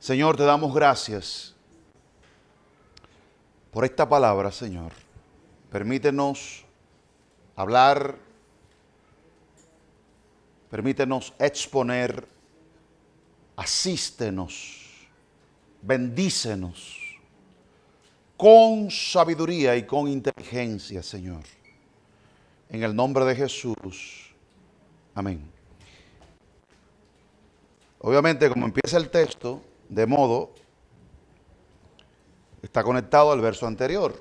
Señor, te damos gracias por esta palabra, Señor. Permítenos hablar, permítenos exponer, asístenos, bendícenos con sabiduría y con inteligencia, Señor. En el nombre de Jesús. Amén. Obviamente, como empieza el texto, de modo, está conectado al verso anterior.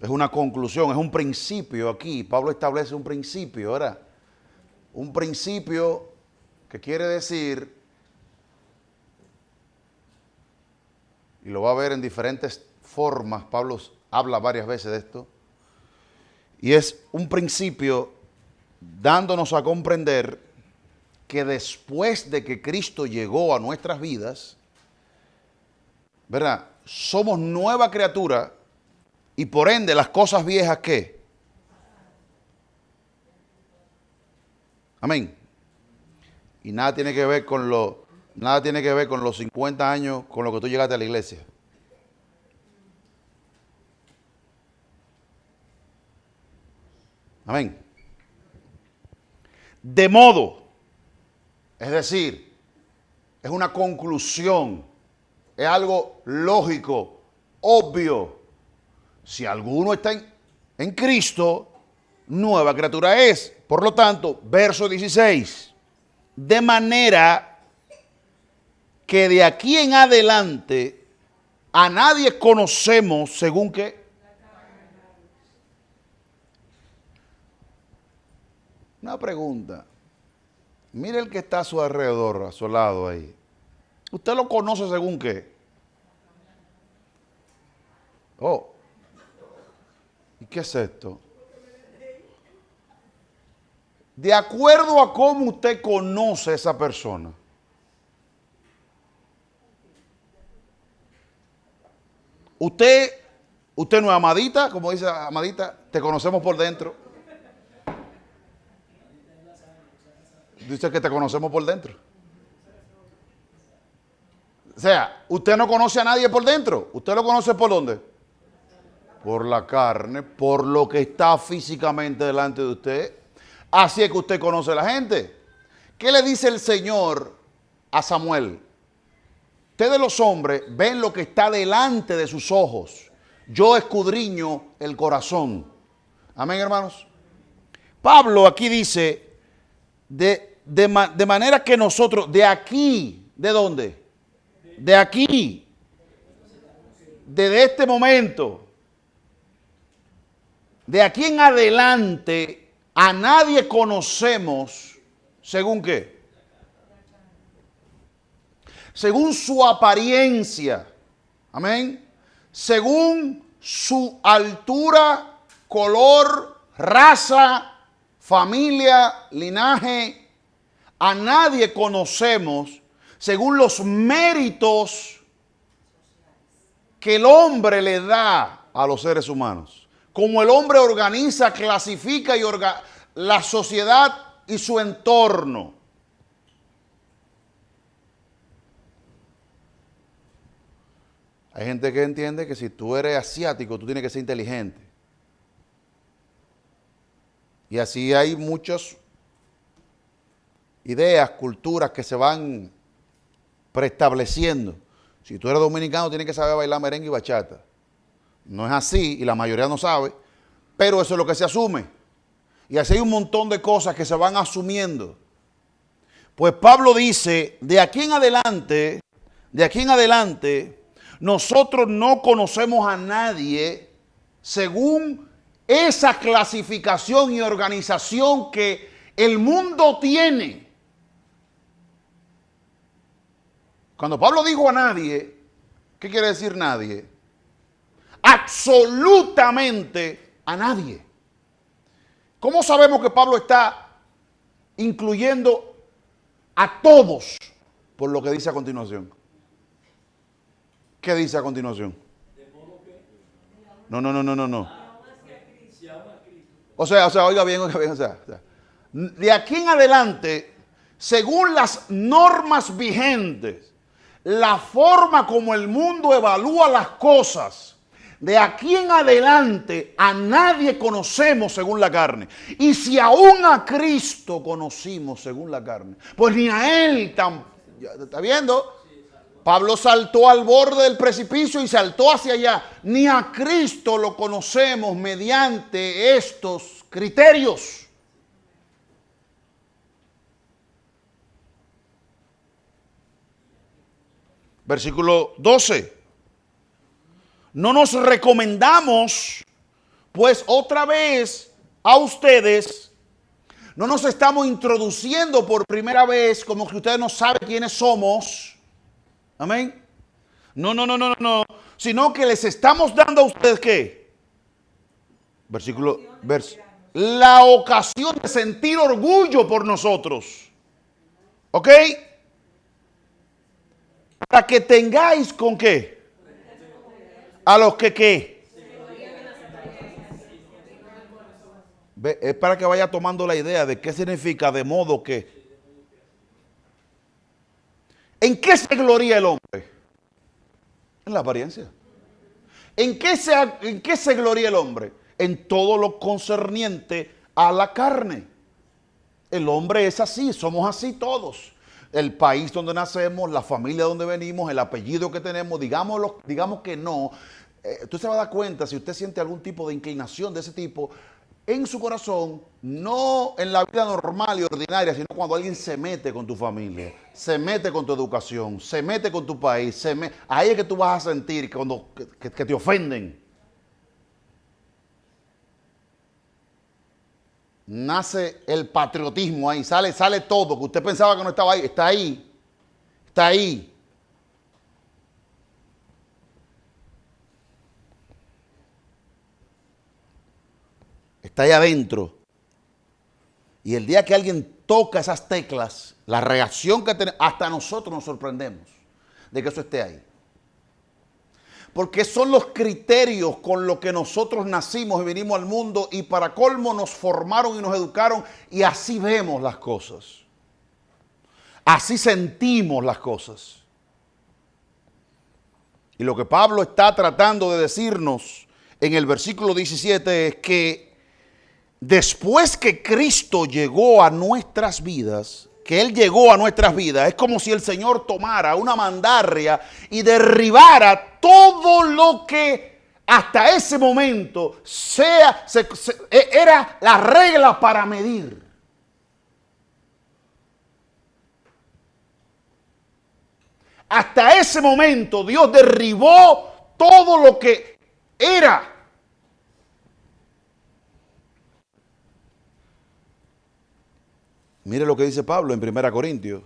Es una conclusión, es un principio aquí. Pablo establece un principio, ¿verdad? Un principio que quiere decir, y lo va a ver en diferentes formas, Pablo habla varias veces de esto, y es un principio dándonos a comprender que después de que Cristo llegó a nuestras vidas, ¿verdad? Somos nueva criatura y por ende las cosas viejas, ¿qué? Amén. Y nada tiene que ver con los 50 años con lo que tú llegaste a la iglesia. Amén. De modo, es decir, es una conclusión, es algo lógico, obvio. Si alguno está en Cristo, nueva criatura es. Por lo tanto, verso 16, de manera que de aquí en adelante a nadie conocemos según qué. Una pregunta. Mire el que está a su alrededor, a su lado ahí. ¿Usted lo conoce según qué? Oh. ¿Y qué es esto? De acuerdo a cómo usted conoce a esa persona. Usted no es Amadita, como dice Amadita, te conocemos por dentro. Dice que te conocemos por dentro. O sea, usted no conoce a nadie por dentro. ¿Usted lo conoce por dónde? Por la carne, por lo que está físicamente delante de usted. Así es que usted conoce a la gente. ¿Qué le dice el Señor a Samuel? Ustedes los hombres ven lo que está delante de sus ojos. Yo escudriño el corazón. Amén, hermanos. Pablo aquí dice, de manera que nosotros, de aquí, ¿de dónde? De aquí, desde este momento, de aquí en adelante, a nadie conocemos, ¿según qué? Según su apariencia, amén, según su altura, color, raza, familia, linaje, a nadie conocemos según los méritos que el hombre le da a los seres humanos. Como el hombre organiza, clasifica la sociedad y su entorno. Hay gente que entiende que si tú eres asiático, tú tienes que ser inteligente. Y así hay muchas ideas, culturas que se van preestableciendo. Si tú eres dominicano, tienes que saber bailar merengue y bachata. No es así y la mayoría no sabe, pero eso es lo que se asume. Y así hay un montón de cosas que se van asumiendo. Pues Pablo dice, de aquí en adelante, nosotros no conocemos a nadie según esa clasificación y organización que el mundo tiene. Cuando Pablo dijo a nadie, ¿qué quiere decir nadie? Absolutamente a nadie. ¿Cómo sabemos que Pablo está incluyendo a todos por lo que dice a continuación? ¿Qué dice a continuación? No. O sea, oiga bien, o sea. De aquí en adelante, según las normas vigentes, la forma como el mundo evalúa las cosas, de aquí en adelante a nadie conocemos según la carne. Y si aún a Cristo conocimos según la carne, pues ni a Él tampoco. ¿Está viendo? Pablo saltó al borde del precipicio y saltó hacia allá. Ni a Cristo lo conocemos mediante estos criterios. Versículo 12. No nos recomendamos, pues otra vez a ustedes, no nos estamos introduciendo por primera vez como que ustedes no saben quiénes somos. Amén. No. Sino que les estamos dando a ustedes ¿qué? La ocasión de sentir orgullo por nosotros. ¿Ok? Para que tengáis con qué. A los que qué. Es para que vaya tomando la idea de qué significa de modo que. ¿En qué se gloría el hombre? En la apariencia. ¿En qué se gloría el hombre? En todo lo concerniente a la carne. El hombre es así, somos así todos. El país donde nacemos, la familia donde venimos, el apellido que tenemos, digamos que no. Usted se va a dar cuenta si usted siente algún tipo de inclinación de ese tipo en su corazón, no en la vida normal y ordinaria, sino cuando alguien se mete con tu familia, se mete con tu educación, se mete con tu país, ahí es que tú vas a sentir que te ofenden. Nace el patriotismo ahí, sale todo, que usted pensaba que no estaba ahí, está ahí, está ahí. Está ahí adentro. Y el día que alguien toca esas teclas, la reacción que tenemos, hasta nosotros nos sorprendemos de que eso esté ahí. Porque son los criterios con los que nosotros nacimos y vinimos al mundo y para colmo nos formaron y nos educaron y así vemos las cosas. Así sentimos las cosas. Y lo que Pablo está tratando de decirnos en el versículo 17 es que después que Cristo llegó a nuestras vidas, que Él llegó a nuestras vidas, es como si el Señor tomara una mandarria y derribara todo lo que hasta ese momento era la regla para medir. Hasta ese momento Dios derribó todo lo que era. Mire lo que dice Pablo en 1 Corintios.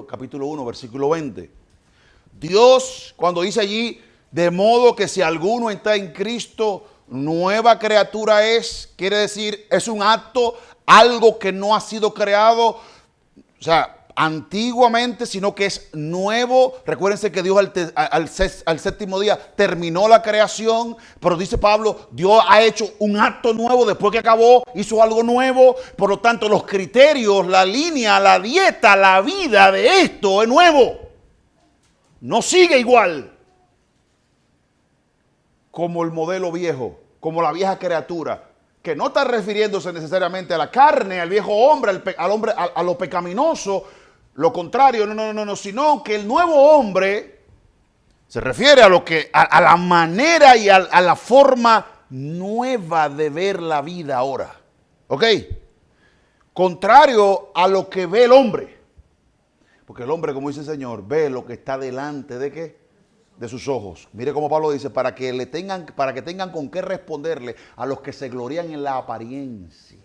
Capítulo 1, versículo 20. Dios, cuando dice allí, de modo que si alguno está en Cristo, nueva criatura es, quiere decir, es un acto, algo que no ha sido creado, o sea, antiguamente, sino que es nuevo. Recuérdense que Dios al séptimo día terminó la creación, pero dice Pablo, Dios ha hecho un acto nuevo después que acabó, hizo algo nuevo. Por lo tanto, los criterios, la línea, la dieta, la vida de esto es nuevo. No sigue igual como el modelo viejo, como la vieja criatura, que no está refiriéndose necesariamente a la carne, al viejo hombre, a lo pecaminoso, lo contrario, no, sino que el nuevo hombre se refiere a lo que, a la manera y a la forma nueva de ver la vida ahora. ¿Ok? Contrario a lo que ve el hombre. Porque el hombre, como dice el Señor, ve lo que está delante de ¿qué? De sus ojos. Mire cómo Pablo dice, para que tengan con qué responderle a los que se glorían en la apariencia,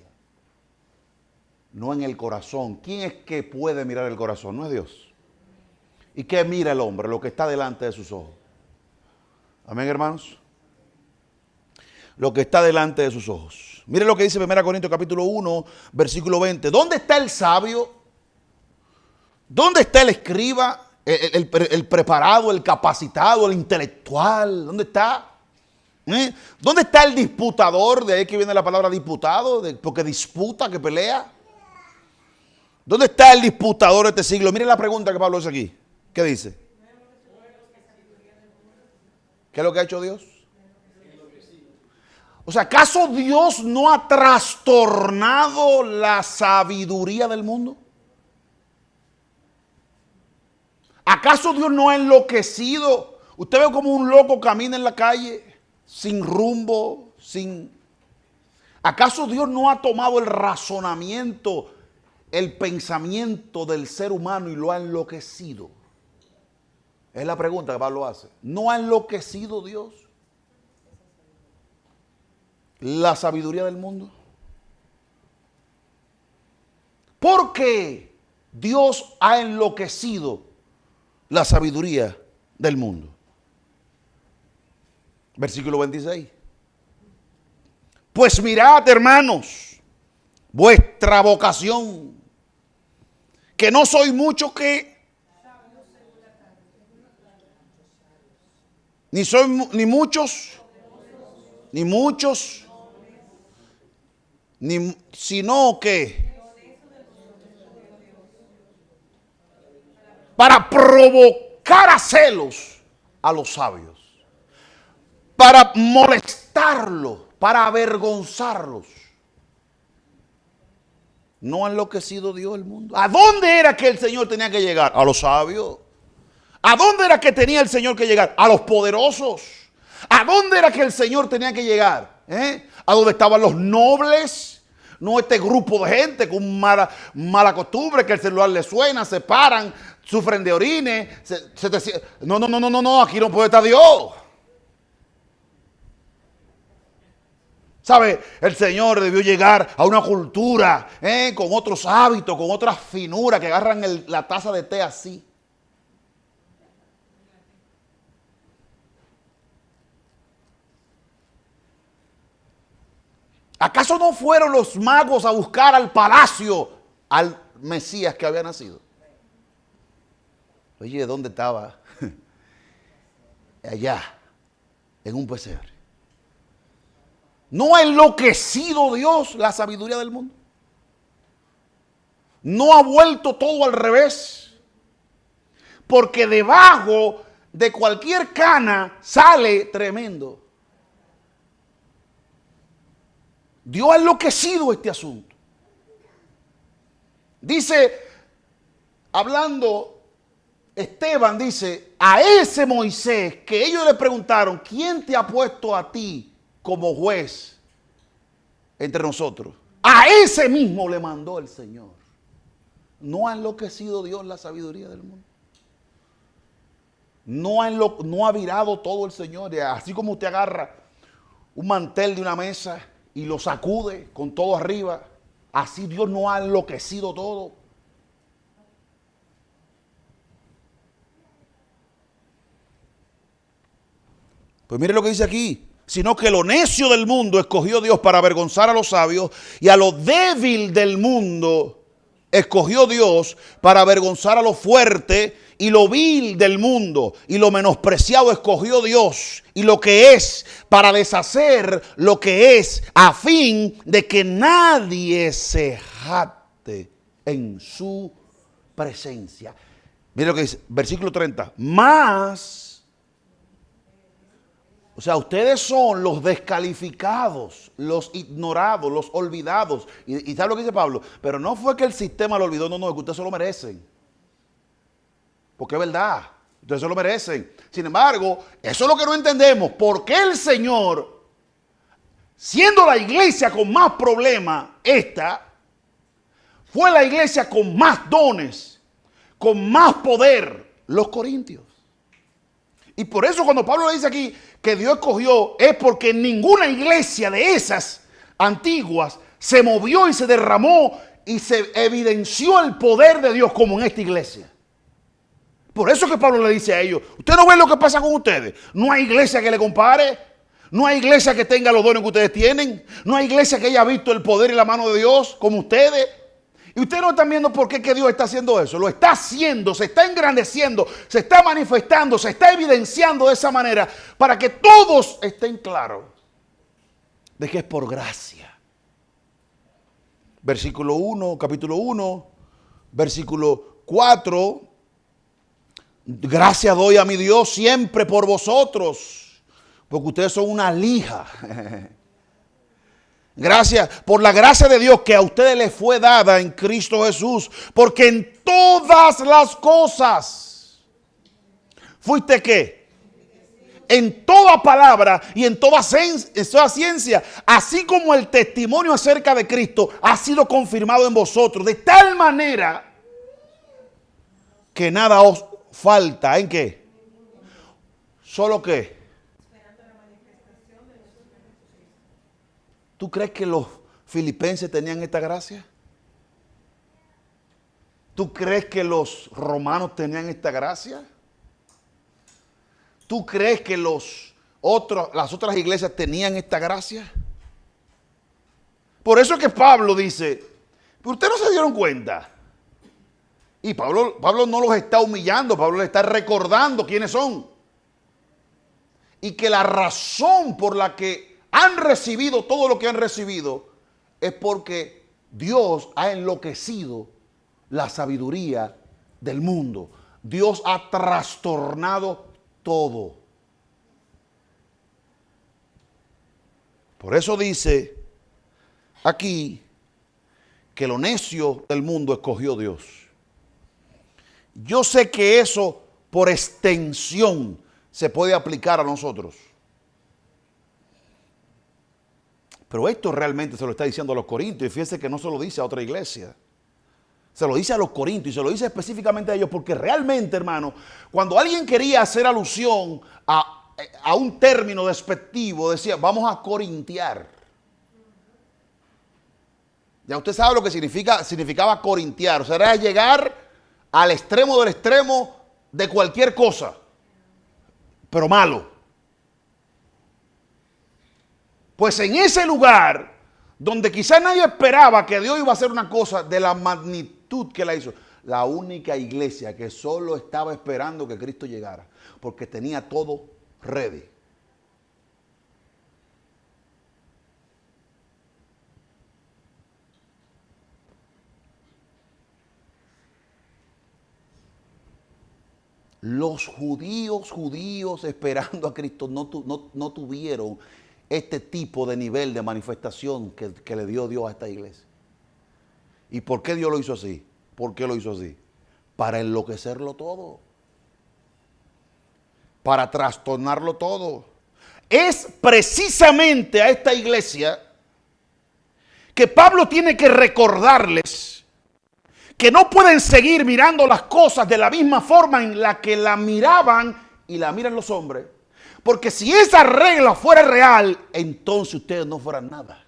no en el corazón. ¿Quién es que puede mirar el corazón? No es Dios. ¿Y qué mira el hombre? Lo que está delante de sus ojos. Amén, hermanos. Lo que está delante de sus ojos. Mire lo que dice 1 Corintios capítulo 1, versículo 20. ¿Dónde está el sabio? ¿Dónde está el escriba, el preparado, el capacitado, el intelectual? ¿Dónde está? ¿Dónde está el disputador? De ahí que viene la palabra disputado, porque disputa, que pelea. ¿Dónde está el disputador de este siglo? Miren la pregunta que Pablo hace aquí. ¿Qué dice? ¿Qué es lo que ha hecho Dios? O sea, ¿acaso Dios no ha trastornado la sabiduría del mundo? ¿Acaso Dios no ha enloquecido? Usted ve como un loco camina en la calle, sin rumbo, sin... ¿Acaso Dios no ha tomado el razonamiento, el pensamiento del ser humano y lo ha enloquecido? Es la pregunta que Pablo hace. ¿No ha enloquecido Dios la sabiduría del mundo? ¿Por qué Dios ha enloquecido la sabiduría del mundo? Versículo 26. Pues mirad, hermanos, vuestra vocación, que no soy mucho que, ni soy ni muchos, sino que para provocar a celos a los sabios, para molestarlos, para avergonzarlos. ¿No ha enloquecido Dios el mundo? ¿A dónde era que el Señor tenía que llegar? A los sabios. ¿A dónde era que tenía el Señor que llegar? A los poderosos. ¿A dónde era que el Señor tenía que llegar? ¿A dónde estaban los nobles? No este grupo de gente con mala costumbre, que el celular le suena, se paran, sufren de orines. No, aquí no puede estar Dios. ¿Sabe? El Señor debió llegar a una cultura con otros hábitos, con otras finuras, que agarran la taza de té así. ¿Acaso no fueron los magos a buscar al palacio al Mesías que había nacido? Oye, ¿dónde estaba? Allá, en un pesebre. ¿No ha enloquecido Dios la sabiduría del mundo? ¿No ha vuelto todo al revés? Porque debajo de cualquier cana sale tremendo. Dios ha enloquecido este asunto. Dice, hablando, Esteban dice, a ese Moisés que ellos le preguntaron, ¿quién te ha puesto a ti como juez entre nosotros? A ese mismo le mandó el Señor. ¿No ha enloquecido Dios la sabiduría del mundo? No ha virado todo el Señor. Así como usted agarra un mantel de una mesa y lo sacude con todo arriba, así Dios no ha enloquecido todo. Pues mire lo que dice aquí. Sino que lo necio del mundo escogió Dios para avergonzar a los sabios, y a lo débil del mundo escogió Dios para avergonzar a lo fuerte, y lo vil del mundo y lo menospreciado escogió Dios, y lo que es, para deshacer lo que es, a fin de que nadie se jacte en su presencia. Mire lo que dice, versículo 30. Más, o sea, ustedes son los descalificados, los ignorados, los olvidados. Y ¿sabe lo que dice Pablo? Pero no fue que el sistema lo olvidó, no, es que ustedes se lo merecen. Porque es verdad, ustedes se lo merecen. Sin embargo, eso es lo que no entendemos. ¿Por qué el Señor, siendo la iglesia con más problemas, fue la iglesia con más dones, con más poder, los corintios? Y por eso cuando Pablo le dice aquí que Dios escogió, es porque ninguna iglesia de esas antiguas se movió y se derramó y se evidenció el poder de Dios como en esta iglesia. Por eso que Pablo le dice a ellos, ¿ustedes no ven lo que pasa con ustedes? No hay iglesia que le compare, no hay iglesia que tenga los dones que ustedes tienen, no hay iglesia que haya visto el poder y la mano de Dios como ustedes. Y ustedes no están viendo por qué que Dios está haciendo eso. Lo está haciendo, se está engrandeciendo, se está manifestando, se está evidenciando de esa manera para que todos estén claros de que es por gracia. Versículo 1, capítulo 1, versículo 4. Gracias doy a mi Dios siempre por vosotros, porque ustedes son una lija. Gracias por la gracia de Dios que a ustedes les fue dada en Cristo Jesús, porque en todas las cosas fuiste ¿qué? En toda palabra y en toda ciencia, así como el testimonio acerca de Cristo ha sido confirmado en vosotros, de tal manera que nada os falta. ¿En qué? ¿Solo qué? ¿Tú crees que los filipenses tenían esta gracia? ¿Tú crees que los romanos tenían esta gracia? ¿Tú crees que las otras iglesias tenían esta gracia? Por eso es que Pablo dice, pero ustedes no se dieron cuenta. Y Pablo no los está humillando, Pablo les está recordando quiénes son. Y que la razón por la que han recibido todo lo que han recibido es porque Dios ha enloquecido la sabiduría del mundo. Dios ha trastornado todo. Por eso dice aquí que lo necio del mundo escogió Dios. Yo sé que eso por extensión se puede aplicar a nosotros. Pero esto realmente se lo está diciendo a los corintios. Y fíjense que no se lo dice a otra iglesia. Se lo dice a los corintios y se lo dice específicamente a ellos porque realmente, hermano, cuando alguien quería hacer alusión a un término despectivo, decía, vamos a corintiar. Ya usted sabe lo que significaba corintiar. O sea, era llegar al extremo del extremo de cualquier cosa, pero malo. Pues en ese lugar, donde quizás nadie esperaba que Dios iba a hacer una cosa de la magnitud que la hizo, la única iglesia que solo estaba esperando que Cristo llegara, porque tenía todo ready. Los judíos esperando a Cristo no tuvieron este tipo de nivel de manifestación que le dio Dios a esta iglesia. ¿Y por qué Dios lo hizo así? ¿Por qué lo hizo así? Para enloquecerlo todo. Para trastornarlo todo. Es precisamente a esta iglesia que Pablo tiene que recordarles que no pueden seguir mirando las cosas de la misma forma en la que la miraban y la miran los hombres. Porque si esa regla fuera real, entonces ustedes no fueran nada.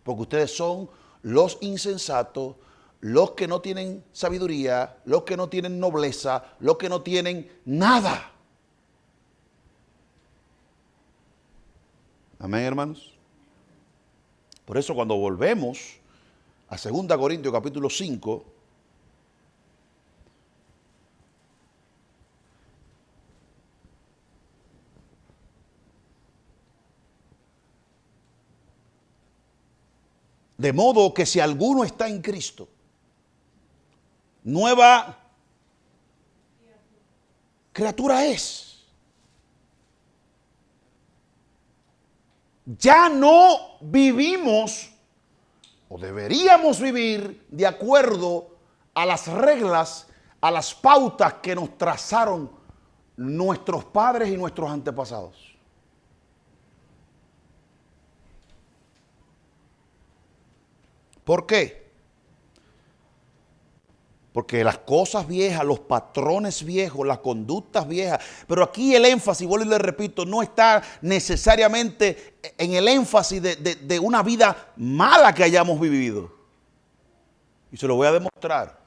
Porque ustedes son los insensatos, los que no tienen sabiduría, los que no tienen nobleza, los que no tienen nada. Amén, hermanos. Por eso cuando volvemos a 2 Corintios capítulo 5, de modo que si alguno está en Cristo, nueva criatura es. Ya no vivimos o deberíamos vivir de acuerdo a las reglas, a las pautas que nos trazaron nuestros padres y nuestros antepasados. ¿Por qué? Porque las cosas viejas, los patrones viejos, las conductas viejas, pero aquí el énfasis, vuelvo y le repito, no está necesariamente en el énfasis de una vida mala que hayamos vivido. Y se lo voy a demostrar.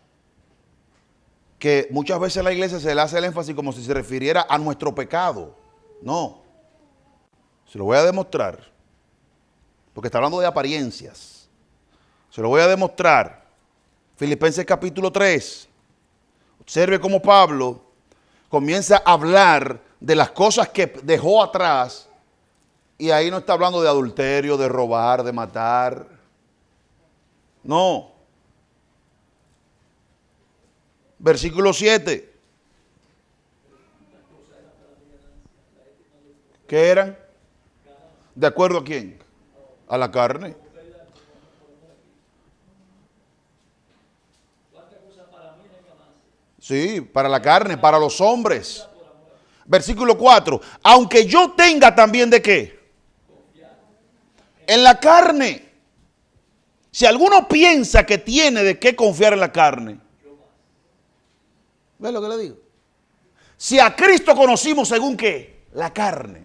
Que muchas veces a la iglesia se le hace el énfasis como si se refiriera a nuestro pecado. No. Se lo voy a demostrar. Porque está hablando de apariencias. Se lo voy a demostrar. Filipenses capítulo 3. Observe cómo Pablo comienza a hablar de las cosas que dejó atrás. Y ahí no está hablando de adulterio, de robar, de matar. No. Versículo 7. ¿Qué eran? ¿De acuerdo a quién? A la carne. Sí, para la carne, para los hombres. Versículo 4. Aunque yo tenga también de qué. En la carne. Si alguno piensa que tiene de qué confiar en la carne. ¿Ves lo que le digo? Si a Cristo conocimos según qué. La carne.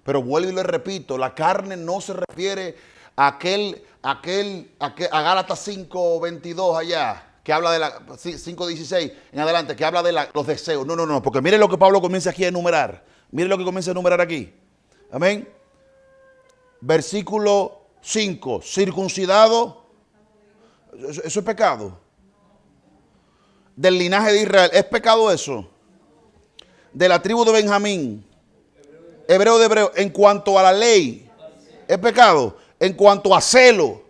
Pero vuelvo y le repito, la carne no se refiere a a Gálatas 5:22 allá, que habla de la 5:16 en adelante, que habla de los deseos. No, porque miren lo que Pablo comienza aquí a enumerar. Miren lo que comienza a enumerar aquí. Amén. Versículo 5, circuncidado, eso es pecado. Del linaje de Israel, ¿es pecado eso? De la tribu de Benjamín. Hebreo de hebreo, en cuanto a la ley, es pecado. En cuanto a celo,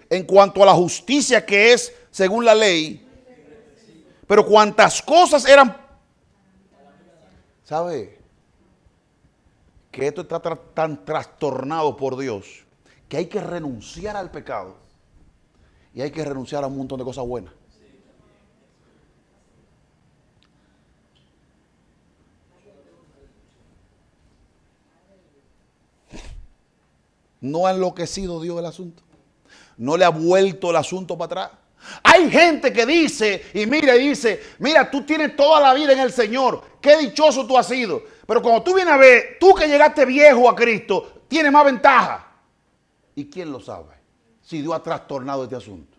en cuanto a la justicia que es según la ley. Pero cuantas cosas eran, ¿sabe? Que esto está tan trastornado por Dios que hay que renunciar al pecado y hay que renunciar a un montón de cosas buenas. No ha enloquecido Dios el asunto. No le ha vuelto el asunto para atrás. Hay gente que dice, y dice, mira, tú tienes toda la vida en el Señor. Qué dichoso tú has sido. Pero cuando tú vienes a ver, tú que llegaste viejo a Cristo, tienes más ventaja. ¿Y quién lo sabe? Si Dios ha trastornado este asunto.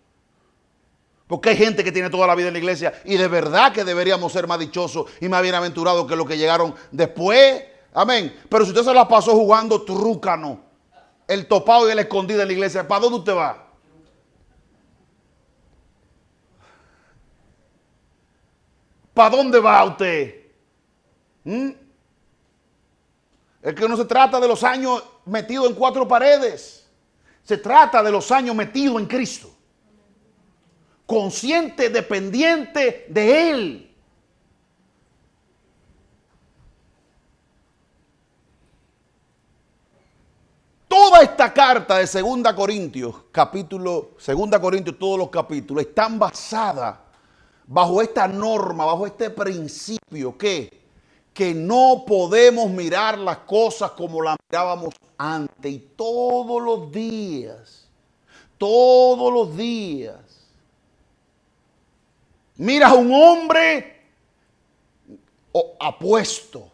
Porque hay gente que tiene toda la vida en la iglesia y de verdad que deberíamos ser más dichosos y más bienaventurados que los que llegaron después. Amén. Pero si usted se la pasó jugando trúcano, el topado y el escondido en la iglesia, ¿para dónde usted va? ¿Para dónde va usted? Es que no se trata de los años metidos en cuatro paredes. Se trata de los años metidos en Cristo. Consciente, dependiente de Él. Toda esta carta de 2 Corintios, todos los capítulos, están basadas bajo esta norma, bajo este principio que no podemos mirar las cosas como las mirábamos antes. Y todos los días, miras a un hombre apuesto,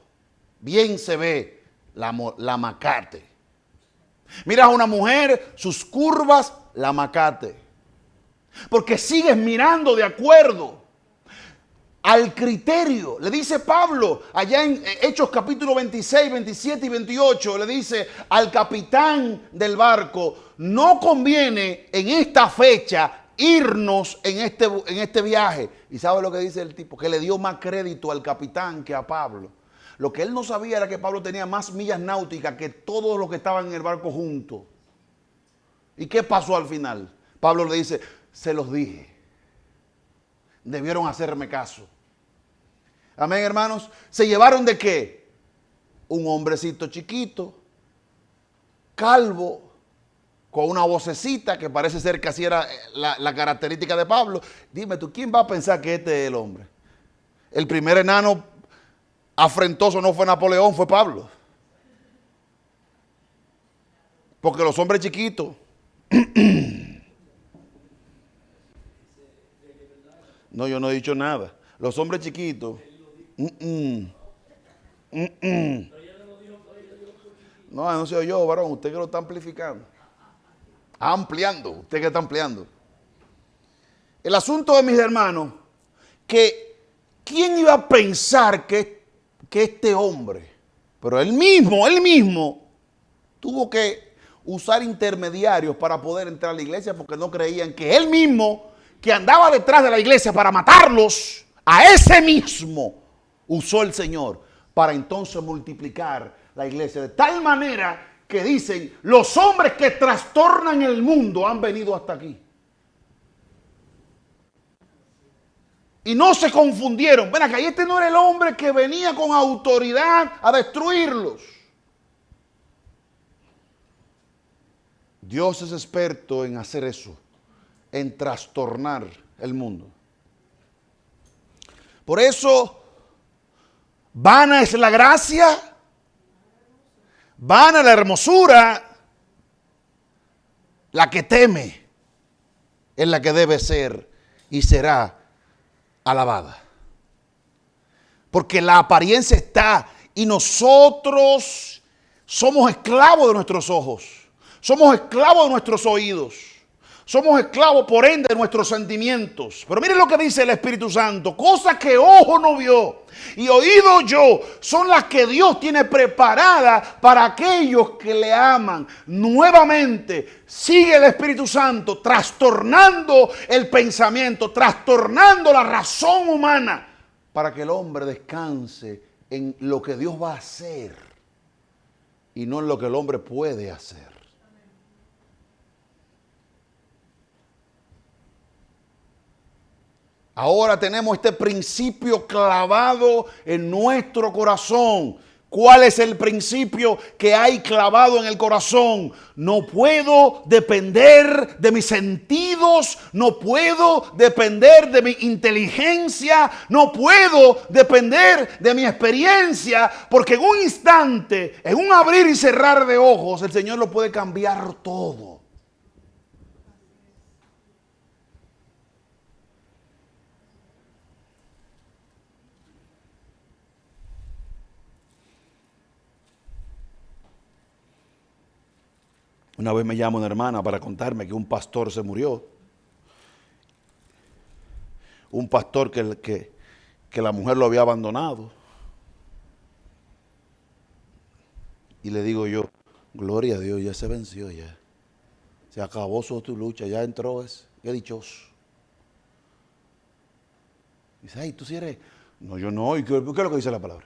bien se ve la macate. Miras a una mujer, sus curvas, la macate. Porque sigues mirando de acuerdo al criterio. Le dice Pablo, allá en Hechos capítulo 26, 27 y 28, le dice al capitán del barco, no conviene en esta fecha irnos en este viaje. ¿Y sabe lo que dice el tipo? Que le dio más crédito al capitán que a Pablo. Lo que él no sabía era que Pablo tenía más millas náuticas que todos los que estaban en el barco juntos. ¿Y qué pasó al final? Pablo le dice, se los dije. Debieron hacerme caso. Amén, hermanos. ¿Se llevaron de qué? Un hombrecito chiquito, calvo, con una vocecita que parece ser que así era la característica de Pablo. Dime tú, ¿quién va a pensar que este es el hombre? El primer enano afrentoso no fue Napoleón, fue Pablo. Porque los hombres chiquitos no, yo no he dicho nada. Los hombres chiquitos no soy yo, varón, usted que lo está amplificando. Ampliando, usted que está ampliando. El asunto de mis hermanos, que ¿quién iba a pensar que este hombre, pero él mismo tuvo que usar intermediarios para poder entrar a la iglesia porque no creían que él mismo, que andaba detrás de la iglesia para matarlos, a ese mismo usó el Señor para entonces multiplicar la iglesia. De tal manera que dicen, los hombres que trastornan el mundo han venido hasta aquí. Y no se confundieron. Ven acá, este no era el hombre que venía con autoridad a destruirlos. Dios es experto en hacer eso, en trastornar el mundo. Por eso, vana es la gracia, vana la hermosura, la que teme es la que debe ser y será alabada. Porque la apariencia está y nosotros somos esclavos de nuestros ojos, somos esclavos de nuestros oídos, somos esclavos por ende de nuestros sentimientos. Pero miren lo que dice el Espíritu Santo, cosas que ojo no vio y oído yo son las que Dios tiene preparadas para aquellos que le aman. Nuevamente sigue el Espíritu Santo trastornando el pensamiento, trastornando la razón humana para que el hombre descanse en lo que Dios va a hacer y no en lo que el hombre puede hacer. Ahora tenemos este principio clavado en nuestro corazón. ¿Cuál es el principio que hay clavado en el corazón? No puedo depender de mis sentidos, no puedo depender de mi inteligencia, no puedo depender de mi experiencia, porque en un instante, en un abrir y cerrar de ojos, el Señor lo puede cambiar todo. Una vez me llama una hermana para contarme que un pastor se murió. Un pastor que la mujer lo había abandonado. Y le digo yo, gloria a Dios, ya se venció ya. Se acabó tu lucha, ya entró qué dichoso. Dice, ay, tú sí eres. No, yo no. ¿Y qué es lo que dice la palabra?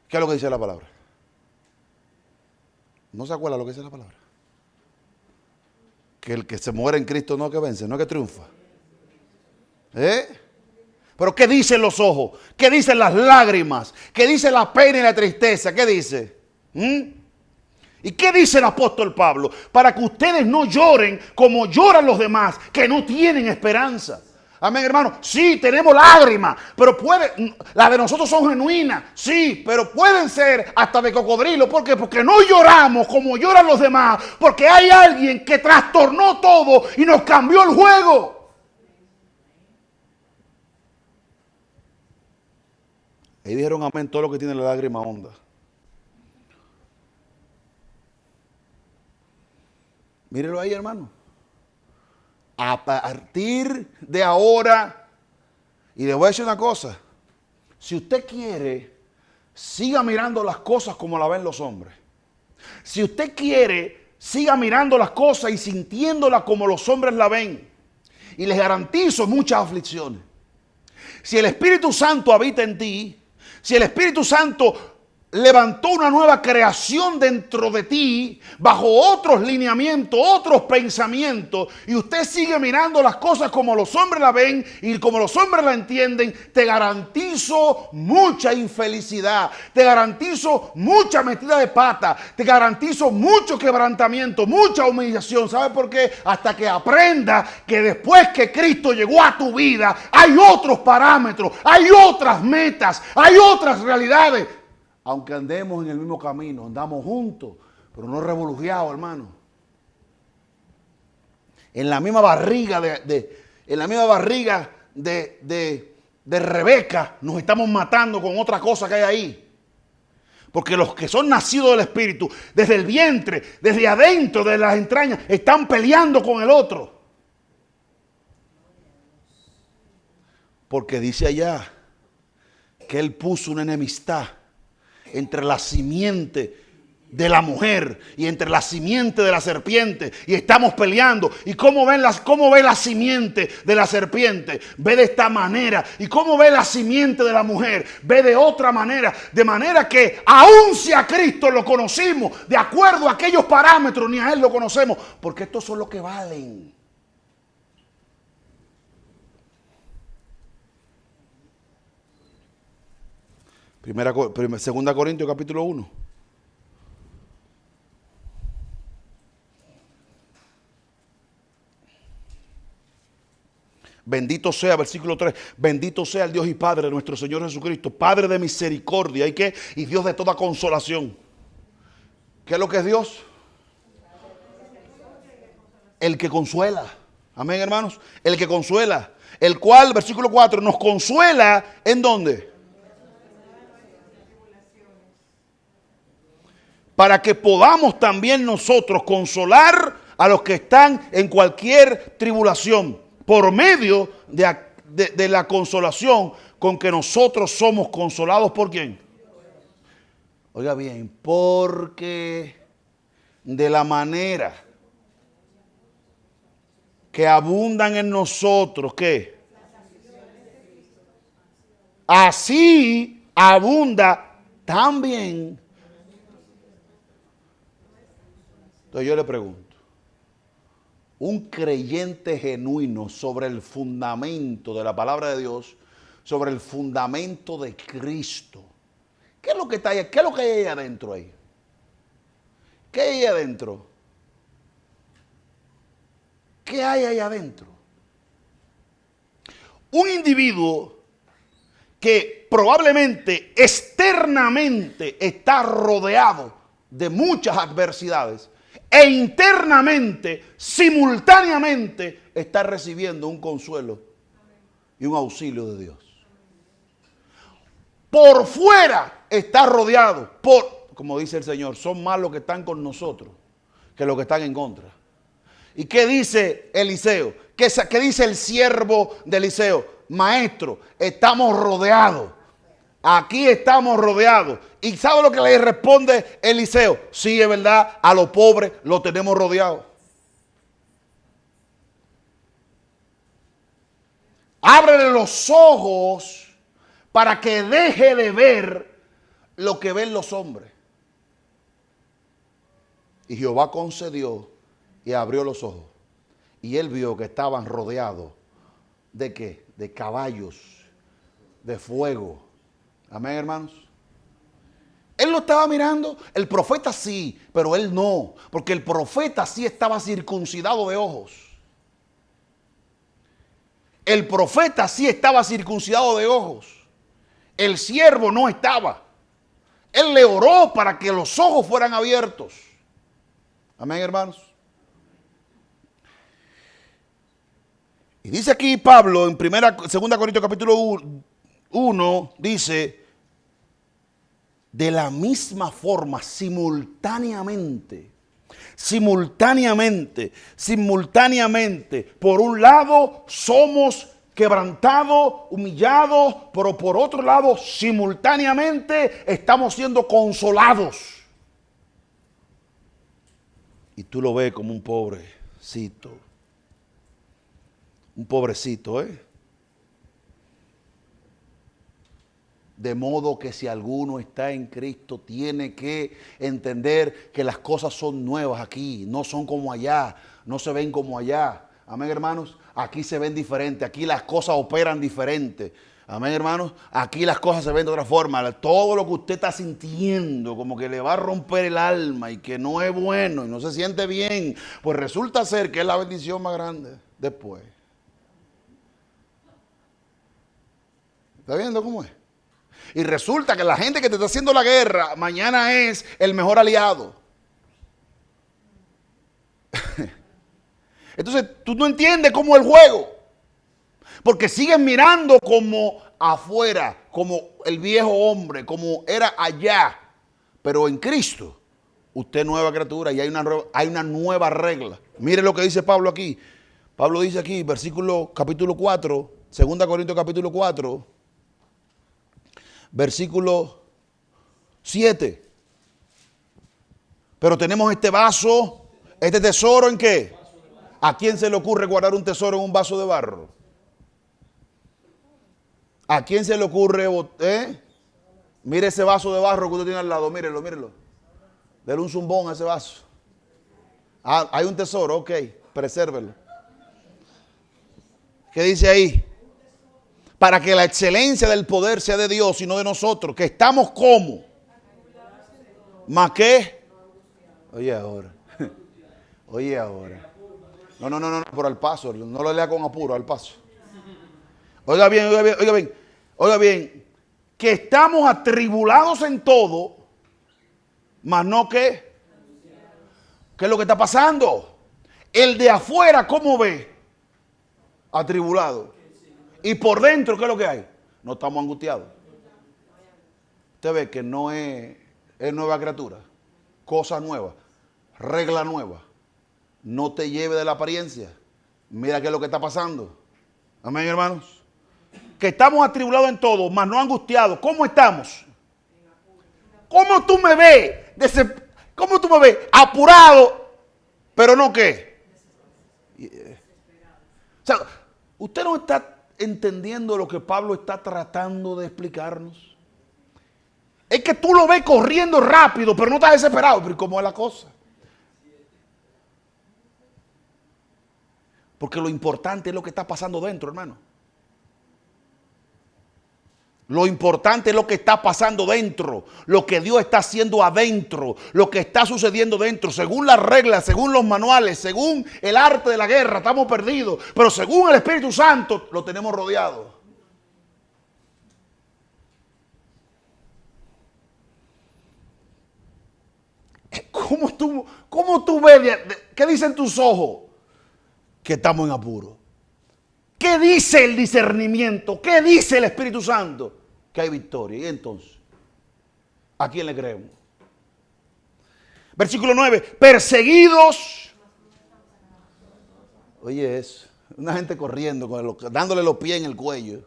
¿Qué es lo que dice la palabra? ¿No se acuerda lo que dice la palabra? Que el que se muere en Cristo no que vence, no que triunfa. Pero ¿qué dicen los ojos? ¿Qué dicen las lágrimas? ¿Qué dice la pena y la tristeza? ¿Qué dice? ¿Y qué dice el apóstol Pablo? Para que ustedes no lloren como lloran los demás, que no tienen esperanza. Amén, hermano. Sí, tenemos lágrimas, pero las de nosotros son genuinas. Sí, pero pueden ser hasta de cocodrilo. ¿Por qué? Porque no lloramos como lloran los demás. Porque hay alguien que trastornó todo y nos cambió el juego. Ahí dijeron amén todo lo que tiene la lágrima honda. Mírelo ahí, hermano. A partir de ahora, y le voy a decir una cosa, si usted quiere, siga mirando las cosas como la ven los hombres. Si usted quiere, siga mirando las cosas y sintiéndolas como los hombres la ven. Y les garantizo muchas aflicciones. Si el Espíritu Santo habita en ti, si el Espíritu Santo levantó una nueva creación dentro de ti, bajo otros lineamientos, otros pensamientos, y usted sigue mirando las cosas como los hombres la ven y como los hombres la entienden, te garantizo mucha infelicidad, te garantizo mucha metida de pata, te garantizo mucho quebrantamiento, mucha humillación. ¿Sabe por qué? Hasta que aprenda que después que Cristo llegó a tu vida, hay otros parámetros, hay otras metas, hay otras realidades. Aunque andemos en el mismo camino, andamos juntos, pero no revolucionados, hermano. En la misma barriga de Rebeca nos estamos matando con otra cosa que hay ahí. Porque los que son nacidos del Espíritu, desde el vientre, desde adentro, de las entrañas, están peleando con el otro. Porque dice allá que Él puso una enemistad entre la simiente de la mujer y entre la simiente de la serpiente, y estamos peleando. ¿Y cómo ve la simiente de la serpiente? Ve de esta manera. ¿Y cómo ve la simiente de la mujer? Ve de otra manera. De manera que aun si a Cristo lo conocimos de acuerdo a aquellos parámetros, ni a Él lo conocemos, porque estos son los que valen. Segunda Corintios capítulo 1. Bendito sea, versículo 3, bendito sea el Dios y Padre de nuestro Señor Jesucristo, Padre de misericordia y Dios de toda consolación. ¿Qué es lo que es Dios? El que consuela. Amén, hermanos. El que consuela. El cual, versículo 4, nos consuela ¿en dónde? Para que podamos también nosotros consolar a los que están en cualquier tribulación, por medio de la consolación con que nosotros somos consolados. ¿Por quién? Oiga bien, porque de la manera que abundan en nosotros, ¿qué? Así abunda también. Entonces yo le pregunto, un creyente genuino sobre el fundamento de la palabra de Dios, sobre el fundamento de Cristo, ¿qué es lo que está ahí? ¿Qué es lo que hay ahí adentro ahí? ¿Qué hay ahí adentro? ¿Qué hay ahí adentro? Un individuo que probablemente externamente está rodeado de muchas adversidades, e internamente, simultáneamente, está recibiendo un consuelo y un auxilio de Dios. Por fuera está rodeado como dice el Señor, son más los que están con nosotros que los que están en contra. ¿Y qué dice Eliseo? ¿Qué dice el siervo de Eliseo? Maestro, estamos rodeados. Aquí estamos rodeados. ¿Y sabe lo que le responde Eliseo? Sí, es verdad, a los pobres los tenemos rodeados. Ábrele los ojos para que deje de ver lo que ven los hombres. Y Jehová concedió y abrió los ojos. Y él vio que estaban rodeados ¿de qué? De caballos, de fuego. Amén, hermanos. Él lo estaba mirando, el profeta sí, pero él no, porque el profeta sí estaba circuncidado de ojos. El profeta sí estaba circuncidado de ojos. El siervo no estaba. Él le oró para que los ojos fueran abiertos. Amén, hermanos. Y dice aquí Pablo en 2 Corintios capítulo 1, dice, de la misma forma, simultáneamente, por un lado somos quebrantados, humillados, pero por otro lado, simultáneamente estamos siendo consolados. Y tú lo ves como un pobrecito. Un pobrecito, ¿eh? De modo que si alguno está en Cristo, tiene que entender que las cosas son nuevas aquí, no son como allá, no se ven como allá. Amén, hermanos. Aquí se ven diferentes, aquí las cosas operan diferente. Amén, hermanos. Aquí las cosas se ven de otra forma. Todo lo que usted está sintiendo, como que le va a romper el alma y que no es bueno y no se siente bien, pues resulta ser que es la bendición más grande después. ¿Está viendo cómo es? Y resulta que la gente que te está haciendo la guerra mañana es el mejor aliado. Entonces tú no entiendes cómo es el juego. Porque siguen mirando como afuera, como el viejo hombre, como era allá. Pero en Cristo, usted es nueva criatura y hay una nueva regla. Mire lo que dice Pablo aquí. Pablo dice aquí, capítulo 4, 2 Corintios capítulo 4. Versículo 7. Pero tenemos este vaso, este tesoro ¿en qué? ¿A quién se le ocurre guardar un tesoro en un vaso de barro? ¿A quién se le ocurre? Mire ese vaso de barro que usted tiene al lado, mírelo, mírelo. Dele un zumbón a ese vaso. Ah, hay un tesoro, ok, presérvelo. ¿Qué dice ahí? Para que la excelencia del poder sea de Dios y no de nosotros, que estamos como. ¿Más qué? Oye ahora. Oye ahora. No, por al paso, no lo lea con apuro, al paso. Oiga bien, oiga bien, oiga bien, oiga bien, que estamos atribulados en todo, mas no que, ¿qué es lo que está pasando? El de afuera, ¿cómo ve? Atribulado. Y por dentro, ¿qué es lo que hay? No estamos angustiados. Usted ve que no es nueva criatura, cosa nueva, regla nueva. No te lleve de la apariencia. Mira qué es lo que está pasando. Amén, hermanos. Que estamos atribulados en todo, mas no angustiados. ¿Cómo estamos? ¿Cómo tú me ves? ¿Cómo tú me ves? Apurado, pero no qué. O sea, usted no está entendiendo lo que Pablo está tratando de explicarnos. Es que tú lo ves corriendo rápido, pero no estás desesperado. Pero ¿cómo es la cosa? Porque lo importante es lo que está pasando dentro, hermano. Lo importante es lo que está pasando dentro, lo que Dios está haciendo adentro, lo que está sucediendo dentro. Según las reglas, según los manuales, según el arte de la guerra, estamos perdidos. Pero según el Espíritu Santo, lo tenemos rodeado. ¿Cómo tú ves? ¿Qué dicen tus ojos? Que estamos en apuro. ¿Qué dice el discernimiento? ¿Qué dice el Espíritu Santo? Que hay victoria. Y entonces, ¿a quién le creemos? Versículo 9. Perseguidos. Oye eso. Una gente corriendo, dándole los pies en el cuello.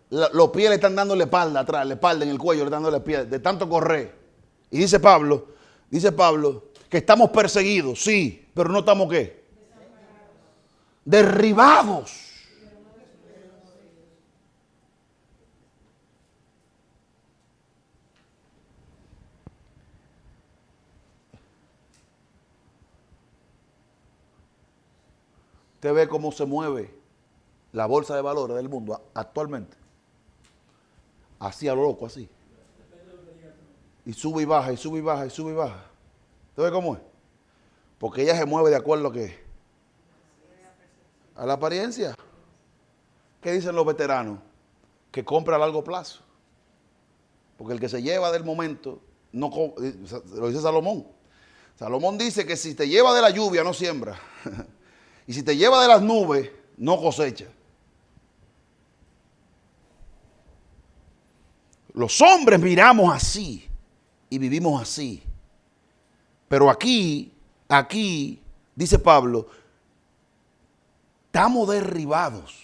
Los pies le están dando la espalda atrás, la espalda en el cuello, le están dando los pies, de tanto correr. Y dice Pablo, que estamos perseguidos, sí, pero no estamos ¿qué? Derribados. Usted ve cómo se mueve la bolsa de valores del mundo actualmente. Así a lo loco, así. Y sube y baja, y sube y baja, y sube y baja. ¿Usted ve cómo es? Porque ella se mueve de acuerdo a qué. A la apariencia. ¿Qué dicen los veteranos? Que compra a largo plazo. Porque el que se lleva del momento, no lo dice Salomón. Salomón dice que si te lleva de la lluvia, no siembra. Y si te lleva de las nubes, no cosecha. Los hombres miramos así y vivimos así. Pero aquí, dice Pablo, estamos derribados.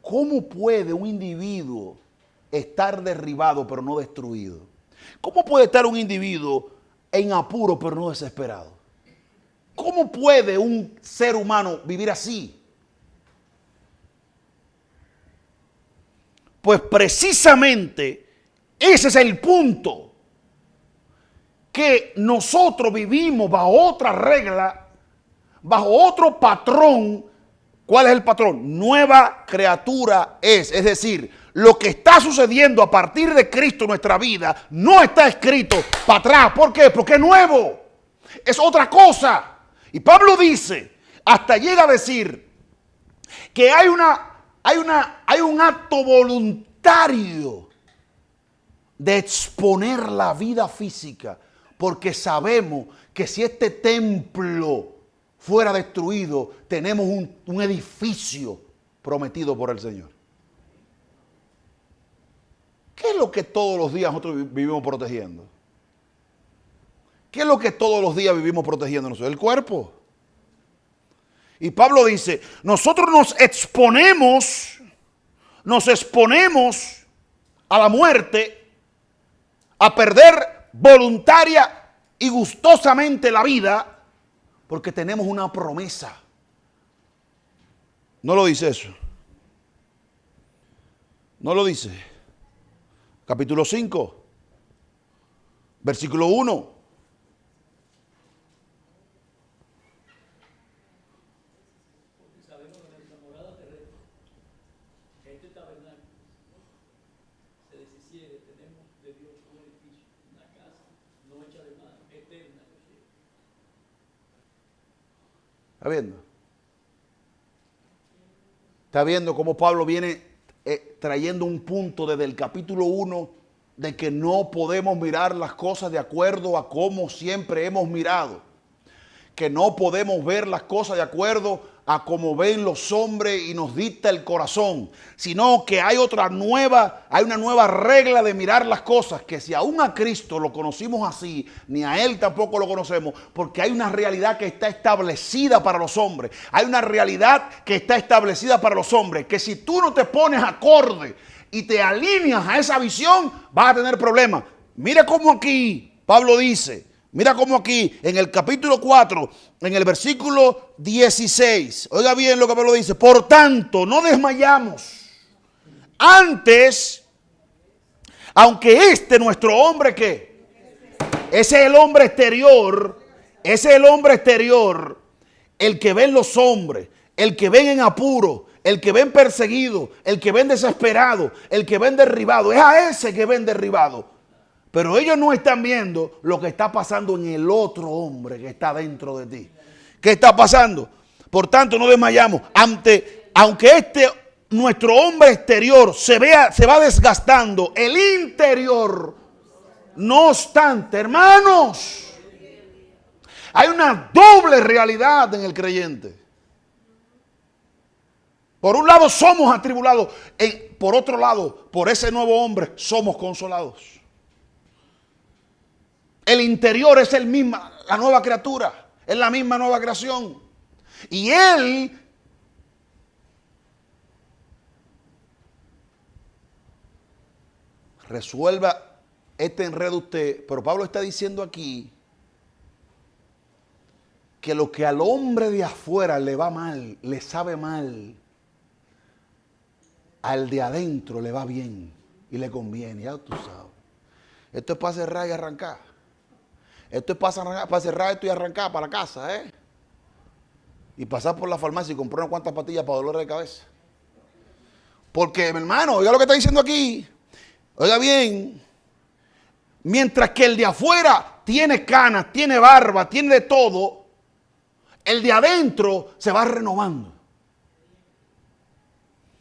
¿Cómo puede un individuo estar derribado pero no destruido? ¿Cómo puede estar un individuo en apuro pero no desesperado? ¿Cómo puede un ser humano vivir así? Pues precisamente ese es el punto, que nosotros vivimos bajo otra regla, bajo otro patrón. ¿Cuál es el patrón? Nueva criatura es decir, lo que está sucediendo a partir de Cristo en nuestra vida no está escrito para atrás. ¿Por qué? Porque es nuevo, es otra cosa. Y Pablo dice, hasta llega a decir que hay un acto voluntario de exponer la vida física, porque sabemos que si este templo fuera destruido, tenemos un edificio prometido por el Señor. ¿Qué es lo que todos los días nosotros vivimos protegiendo? ¿Qué es lo que todos los días vivimos protegiendo nosotros? El cuerpo. Y Pablo dice, nosotros nos exponemos a la muerte, a perder voluntaria y gustosamente la vida, porque tenemos una promesa. No lo dice eso. No lo dice. Capítulo 5, versículo 1. ¿Está viendo? ¿Está viendo cómo Pablo viene trayendo un punto desde el capítulo 1 de que no podemos mirar las cosas de acuerdo a cómo siempre hemos mirado? Que no podemos ver las cosas de acuerdo a cómo ven los hombres y nos dicta el corazón, sino que hay una nueva regla de mirar las cosas, que si aún a Cristo lo conocimos así, ni a Él tampoco lo conocemos, porque hay una realidad que está establecida para los hombres. Hay una realidad que está establecida para los hombres, que si tú no te pones acorde y te alineas a esa visión, vas a tener problemas. Mira cómo aquí Pablo dice, mira cómo aquí en el capítulo 4, en el versículo 16, oiga bien lo que Pablo dice: por tanto, no desmayamos. Antes, aunque nuestro hombre, ¿qué? Ese es el hombre exterior, ese es el hombre exterior, el que ven los hombres, el que ven en apuro, el que ven perseguido, el que ven desesperado, el que ven derribado, es a ese que ven derribado. Pero ellos no están viendo lo que está pasando en el otro hombre que está dentro de ti. ¿Qué está pasando? Por tanto, no desmayamos. Aunque nuestro hombre exterior se va desgastando, el interior, no obstante, hermanos, hay una doble realidad en el creyente. Por un lado somos atribulados, por otro lado, por ese nuevo hombre somos consolados. El interior es la nueva criatura, es la misma nueva creación. Y Él resuelva este enredo usted. Pero Pablo está diciendo aquí que lo que al hombre de afuera le va mal, le sabe mal, al de adentro le va bien y le conviene. Ya tú sabes. Esto es para cerrar y arrancar. Esto es para cerrar esto y arrancar para la casa, ¿eh? Y pasar por la farmacia y comprar unas cuantas pastillas para dolor de cabeza. Porque, mi hermano, oiga lo que está diciendo aquí. Oiga bien. Mientras que el de afuera tiene canas, tiene barba, tiene de todo, el de adentro se va renovando.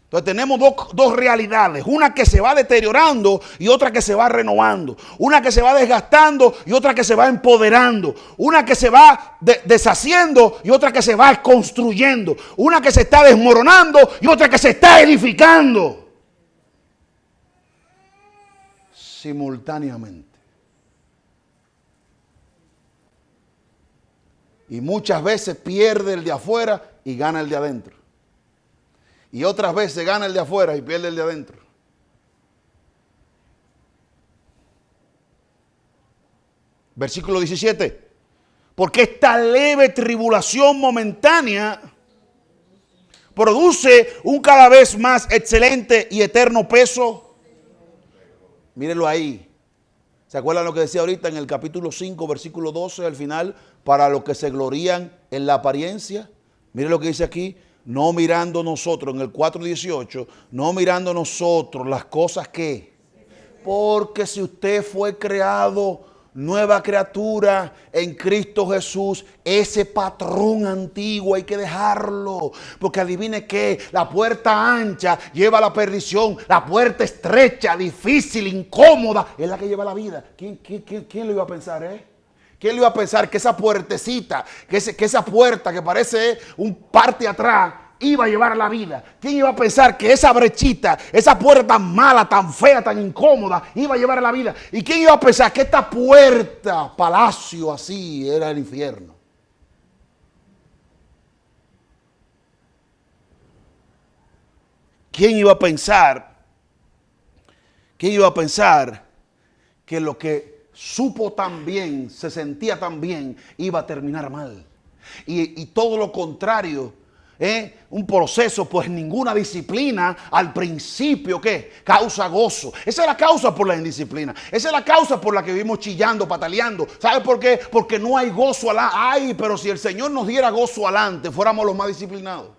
Entonces tenemos dos realidades, una que se va deteriorando y otra que se va renovando, una que se va desgastando y otra que se va empoderando, una que se va deshaciendo y otra que se va construyendo, una que se está desmoronando y otra que se está edificando simultáneamente. Y muchas veces pierde el de afuera y gana el de adentro. Y otras veces gana el de afuera y pierde el de adentro. Versículo 17. Porque esta leve tribulación momentánea produce un cada vez más excelente y eterno peso. Mírenlo ahí. ¿Se acuerdan lo que decía ahorita en el capítulo 5, versículo 12 al final? Para los que se glorían en la apariencia. Miren lo que dice aquí. No mirando nosotros, en el 4:18, no mirando nosotros las cosas que. Porque si usted fue creado nueva criatura en Cristo Jesús, ese patrón antiguo hay que dejarlo. Porque adivine qué, la puerta ancha lleva a la perdición, la puerta estrecha, difícil, incómoda, es la que lleva a la vida. ¿Quién lo iba a pensar, ¿Quién le iba a pensar que esa puertecita, que esa puerta que parece un parte atrás, iba a llevar a la vida? ¿Quién iba a pensar que esa brechita, esa puerta tan mala, tan fea, tan incómoda, iba a llevar a la vida? ¿Y quién iba a pensar que esta puerta, palacio así, era el infierno? ¿Quién iba a pensar ¿Quién iba a pensar que lo que supo tan bien, se sentía tan bien, iba a terminar mal? Y todo lo contrario, un proceso, pues ninguna disciplina al principio, ¿qué? Causa gozo. Esa es la causa por la indisciplina. Esa es la causa por la que vivimos chillando, pataleando. ¿Sabe por qué? Porque no hay gozo adelante. Ay, pero si el Señor nos diera gozo adelante, fuéramos los más disciplinados.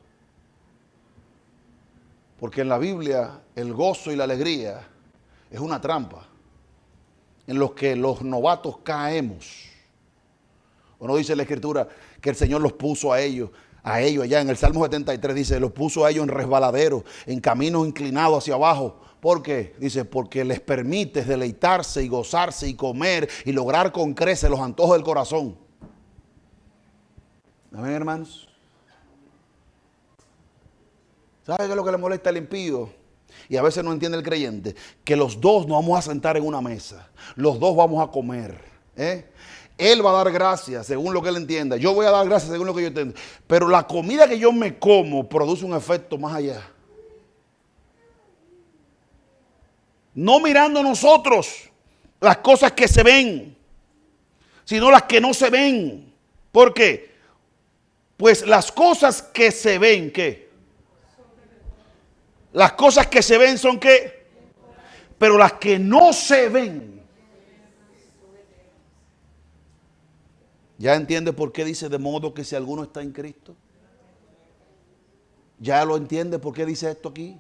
Porque en la Biblia el gozo y la alegría es una trampa en los que los novatos caemos. ¿O no dice la Escritura que el Señor los puso a ellos allá en el Salmo 73? Dice, los puso a ellos en resbaladeros, en caminos inclinados hacia abajo. ¿Por qué? Dice, porque les permite deleitarse y gozarse y comer y lograr con creces los antojos del corazón. Amén, hermanos. ¿Sabe qué es lo que le molesta al impío? Y a veces no entiende el creyente, que los dos nos vamos a sentar en una mesa, los dos vamos a comer, Él va a dar gracias según lo que él entienda, yo voy a dar gracias según lo que yo entiendo, pero la comida que yo me como produce un efecto más allá. No mirando nosotros las cosas que se ven, sino las que no se ven. ¿Por qué? Pues las cosas que se ven, ¿qué? Las cosas que se ven son ¿qué? Pero las que no se ven. ¿Ya entiende por qué dice de modo que si alguno está en Cristo? ¿Ya lo entiende por qué dice esto aquí?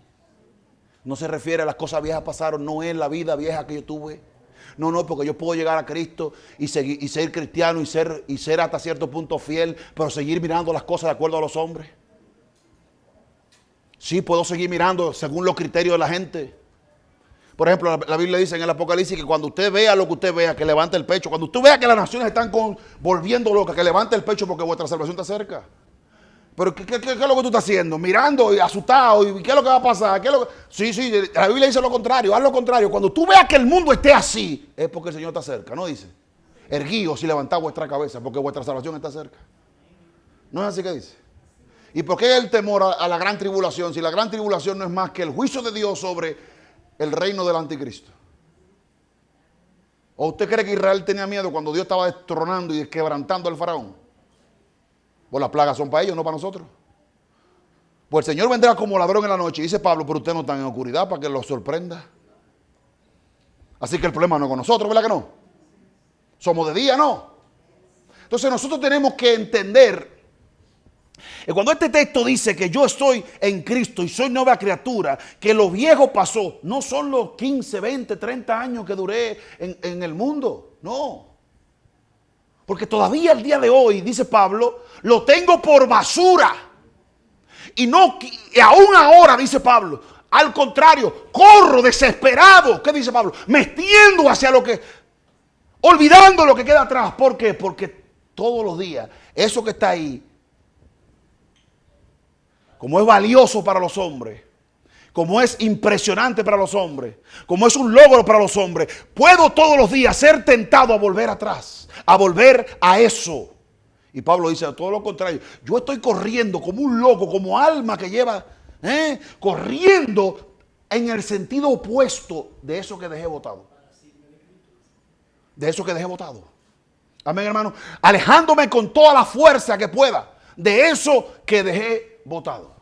No se refiere a las cosas viejas pasaron, no es la vida vieja que yo tuve. No, porque yo puedo llegar a Cristo y ser cristiano y ser hasta cierto punto fiel, pero seguir mirando las cosas de acuerdo a los hombres. Sí, puedo seguir mirando según los criterios de la gente. Por ejemplo, la Biblia dice en el Apocalipsis que cuando usted vea lo que usted vea, que levante el pecho. Cuando usted vea que las naciones están volviendo locas, que levante el pecho porque vuestra salvación está cerca. Pero ¿qué es lo que tú estás haciendo? Mirando y asustado. ¿Y qué es lo que va a pasar? Sí, la Biblia dice lo contrario. Haz lo contrario. Cuando tú veas que el mundo esté así, es porque el Señor está cerca. ¿No dice? Erguíos y levantad vuestra cabeza porque vuestra salvación está cerca. ¿No es así que dice? ¿Y por qué el temor a la gran tribulación? Si la gran tribulación no es más que el juicio de Dios sobre el reino del anticristo. ¿O usted cree que Israel tenía miedo cuando Dios estaba destronando y quebrantando al faraón? Pues las plagas son para ellos, no para nosotros. Pues el Señor vendrá como ladrón en la noche. Dice Pablo, pero ustedes no están en oscuridad para que los sorprenda. Así que el problema no es con nosotros, ¿verdad que no? Somos de día, ¿no? Entonces nosotros tenemos que entender que cuando este texto dice que yo estoy en Cristo y soy nueva criatura, que lo viejo pasó, no son los 15, 20, 30 años que duré en el mundo, no. Porque todavía el día de hoy, dice Pablo, lo tengo por basura. Y aún ahora, dice Pablo, al contrario, corro desesperado. ¿Qué dice Pablo? Me extiendo hacia olvidando lo que queda atrás. ¿Por qué? Porque todos los días, eso que está ahí, como es valioso para los hombres, como es impresionante para los hombres, como es un logro para los hombres, puedo todos los días ser tentado a volver atrás, a volver a eso. Y Pablo dice todo lo contrario. Yo estoy corriendo como un loco, como alma que lleva, corriendo en el sentido opuesto de eso que dejé botado. De eso que dejé botado. Amén, hermano. Alejándome con toda la fuerza que pueda de eso que dejé botado.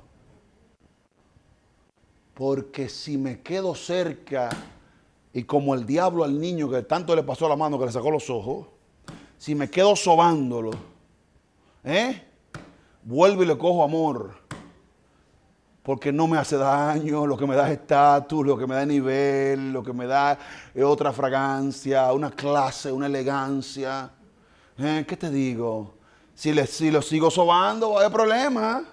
Porque si me quedo cerca y como el diablo al niño que tanto le pasó la mano que le sacó los ojos, si me quedo sobándolo, vuelvo y le cojo amor. Porque no me hace daño, lo que me da es estatus, lo que me da es nivel, lo que me da es otra fragancia, una clase, una elegancia. ¿Qué te digo? Si lo sigo sobando va a haber problema.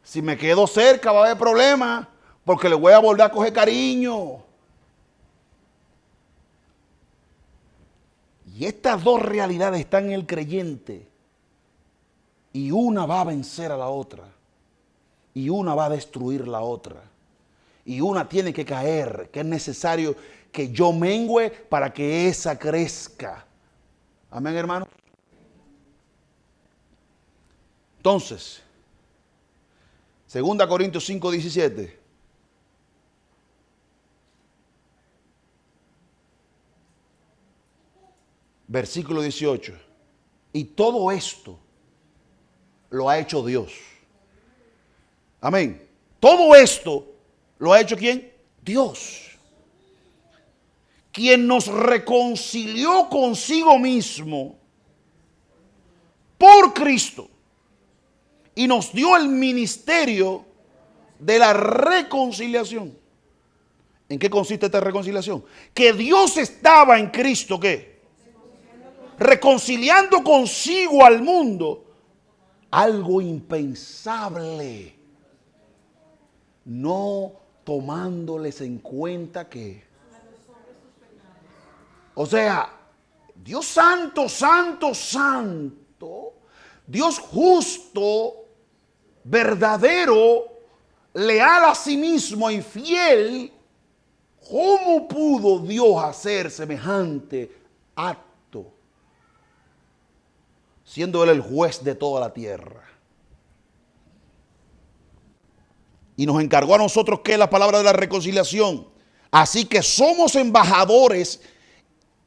Si me quedo cerca va a haber problema. Porque le voy a volver a coger cariño. Y estas dos realidades están en el creyente. Y una va a vencer a la otra. Y una va a destruir la otra. Y una tiene que caer, que es necesario que yo mengüe para que esa crezca. Amén, hermano. Entonces, 2 Corintios 5:17. versículo 18. Y todo esto lo ha hecho Dios. Amén. Todo esto lo ha hecho ¿quién? Dios. Quien nos reconcilió consigo mismo por Cristo y nos dio el ministerio de la reconciliación. ¿En qué consiste esta reconciliación? Que Dios estaba en Cristo, ¿qué? Reconciliando consigo al mundo. Algo impensable. No tomándoles en cuenta que... O sea, Dios santo, santo, santo. Dios justo, verdadero, leal a sí mismo y fiel. ¿Cómo pudo Dios hacer semejante acto? Siendo Él el juez de toda la tierra. Y nos encargó a nosotros que es la palabra de la reconciliación. Así que somos embajadores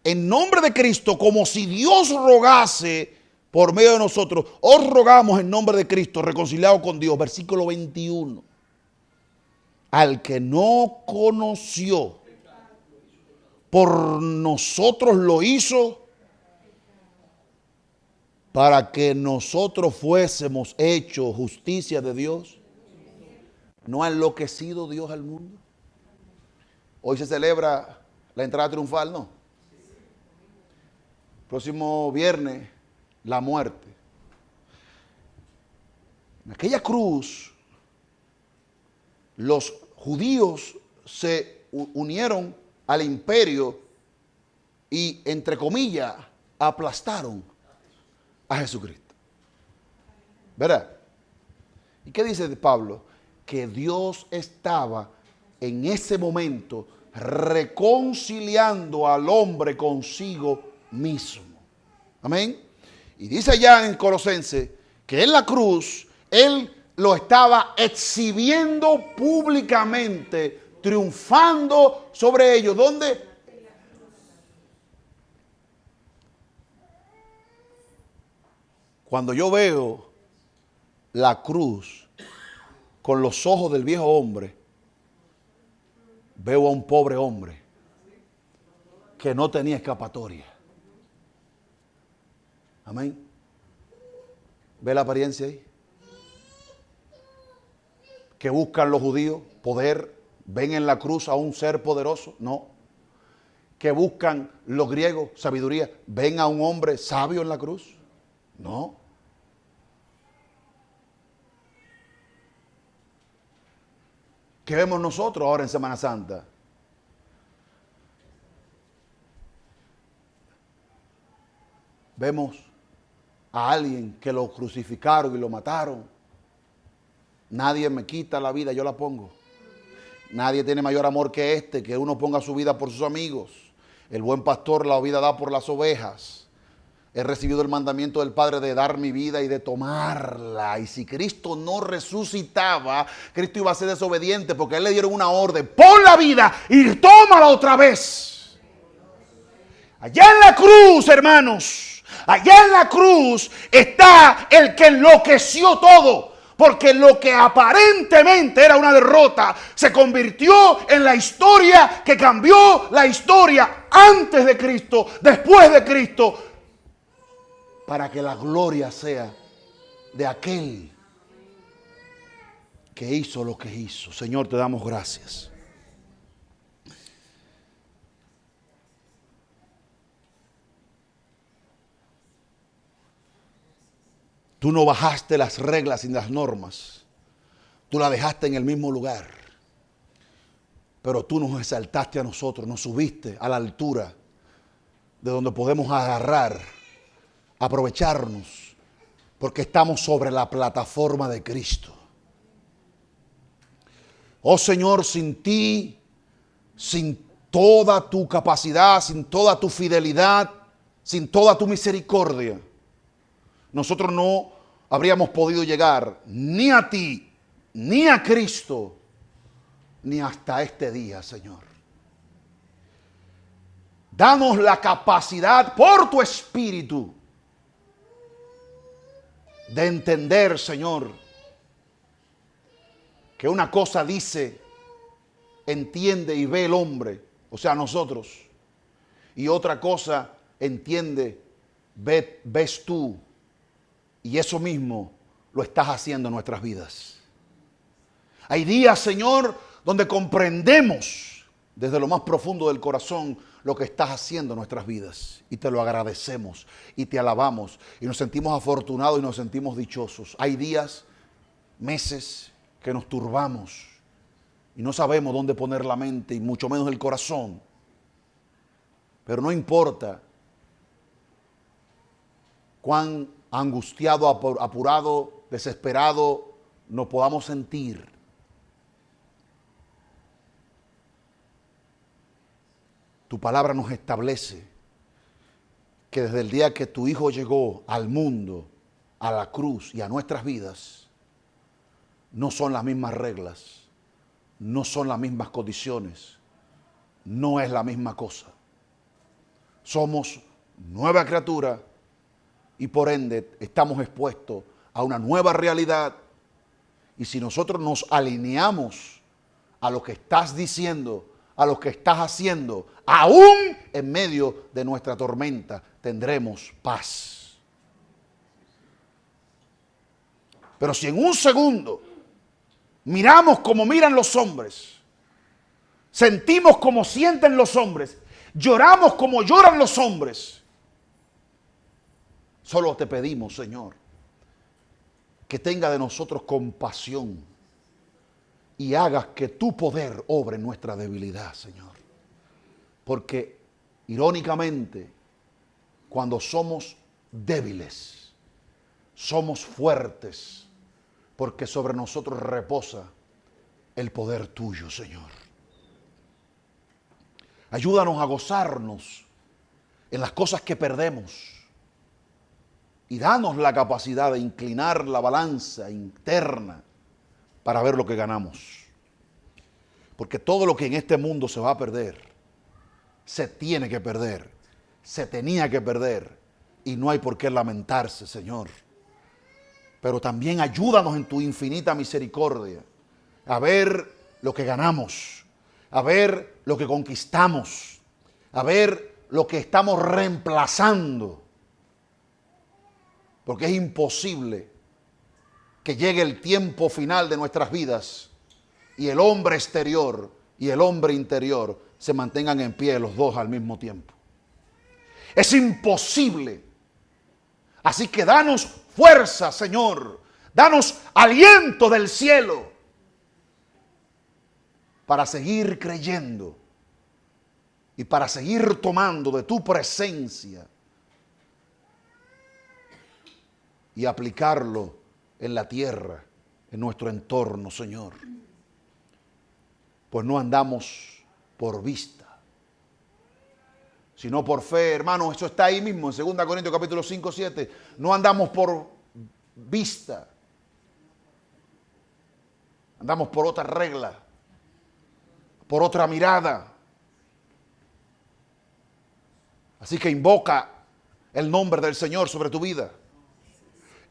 en nombre de Cristo, como si Dios rogase por medio de nosotros. Os rogamos en nombre de Cristo, reconciliado con Dios. Versículo 21. Al que no conoció, por nosotros lo hizo, para que nosotros fuésemos hechos justicia de Dios. ¿No ha enloquecido Dios al mundo? Hoy se celebra la entrada triunfal, ¿no? Próximo viernes, la muerte. En aquella cruz, los judíos se unieron al imperio y, entre comillas, aplastaron a Jesucristo. ¿Verdad? ¿Y qué dice Pablo? Que Dios estaba en ese momento reconciliando al hombre consigo mismo. Amén. Y dice allá en Colosenses que en la cruz Él lo estaba exhibiendo públicamente, triunfando sobre ellos. ¿Dónde? Cuando yo veo la cruz con los ojos del viejo hombre, veo a un pobre hombre que no tenía escapatoria. Amén. ¿Ve la apariencia ahí? Que buscan los judíos poder, ven en la cruz a un ser poderoso. No. Que buscan los griegos sabiduría, ven a un hombre sabio en la cruz. No. ¿Qué vemos nosotros ahora en Semana Santa? Vemos a alguien que lo crucificaron y lo mataron. Nadie me quita la vida, yo la pongo. Nadie tiene mayor amor que este, que uno ponga su vida por sus amigos. El buen pastor la vida da por las ovejas. He recibido el mandamiento del Padre de dar mi vida y de tomarla. Y si Cristo no resucitaba, Cristo iba a ser desobediente porque a Él le dieron una orden. Pon la vida y tómala otra vez. Allá en la cruz, hermanos, allá en la cruz está el que enloqueció todo. Porque lo que aparentemente era una derrota se convirtió en la historia que cambió la historia antes de Cristo, después de Cristo, para que la gloria sea de aquel que hizo lo que hizo. Señor, te damos gracias. Tú no bajaste las reglas y las normas. Tú las dejaste en el mismo lugar. Pero tú nos exaltaste a nosotros, nos subiste a la altura de donde podemos agarrar, aprovecharnos, porque estamos sobre la plataforma de Cristo. Oh Señor, sin ti, sin toda tu capacidad, sin toda tu fidelidad, sin toda tu misericordia, nosotros no habríamos podido llegar ni a ti, ni a Cristo, ni hasta este día, Señor. Danos la capacidad por tu Espíritu de entender, Señor, que una cosa dice, entiende y ve el hombre, o sea, nosotros, y otra cosa entiende, ves tú, y eso mismo lo estás haciendo en nuestras vidas. Hay días, Señor, donde comprendemos desde lo más profundo del corazón lo que estás haciendo en nuestras vidas, y te lo agradecemos y te alabamos y nos sentimos afortunados y nos sentimos dichosos. Hay días, meses que nos turbamos y no sabemos dónde poner la mente y mucho menos el corazón, pero no importa cuán angustiado, apurado, desesperado nos podamos sentir. Tu palabra nos establece que desde el día que tu Hijo llegó al mundo, a la cruz y a nuestras vidas, no son las mismas reglas, no son las mismas condiciones, no es la misma cosa. Somos nueva criatura y por ende estamos expuestos a una nueva realidad. Y si nosotros nos alineamos a lo que estás diciendo, a lo que estás haciendo, aún en medio de nuestra tormenta, tendremos paz. Pero si en un segundo miramos como miran los hombres, sentimos como sienten los hombres, lloramos como lloran los hombres, solo te pedimos, Señor, que tenga de nosotros compasión y hagas que tu poder obre en nuestra debilidad, Señor. Porque, irónicamente, cuando somos débiles, somos fuertes, porque sobre nosotros reposa el poder tuyo, Señor. Ayúdanos a gozarnos en las cosas que perdemos y danos la capacidad de inclinar la balanza interna para ver lo que ganamos. Porque todo lo que en este mundo se va a perder, se tiene que perder, se tenía que perder, y no hay por qué lamentarse, Señor. Pero también ayúdanos en tu infinita misericordia a ver lo que ganamos, a ver lo que conquistamos, a ver lo que estamos reemplazando. Porque es imposible que llegue el tiempo final de nuestras vidas y el hombre exterior y el hombre interior se mantengan en pie los dos al mismo tiempo. Es imposible. Así que danos fuerza, Señor. Danos aliento del cielo para seguir creyendo y para seguir tomando de tu presencia y aplicarlo en la tierra, en nuestro entorno, Señor. Pues no andamos por vista, sino por fe, hermanos. Eso está ahí mismo en 2 Corintios capítulo 5, 7. No andamos por vista, andamos por otra regla, por otra mirada. Así que invoca el nombre del Señor sobre tu vida.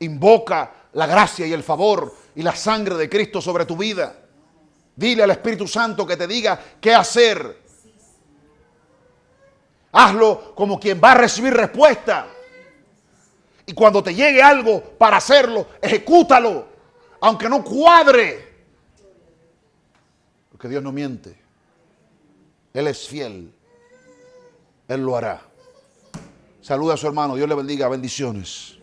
Invoca la gracia y el favor y la sangre de Cristo sobre tu vida. Dile al Espíritu Santo que te diga qué hacer. Hazlo como quien va a recibir respuesta. Y cuando te llegue algo para hacerlo, ejecútalo, aunque no cuadre. Porque Dios no miente. Él es fiel. Él lo hará. Saluda a su hermano. Dios le bendiga. Bendiciones.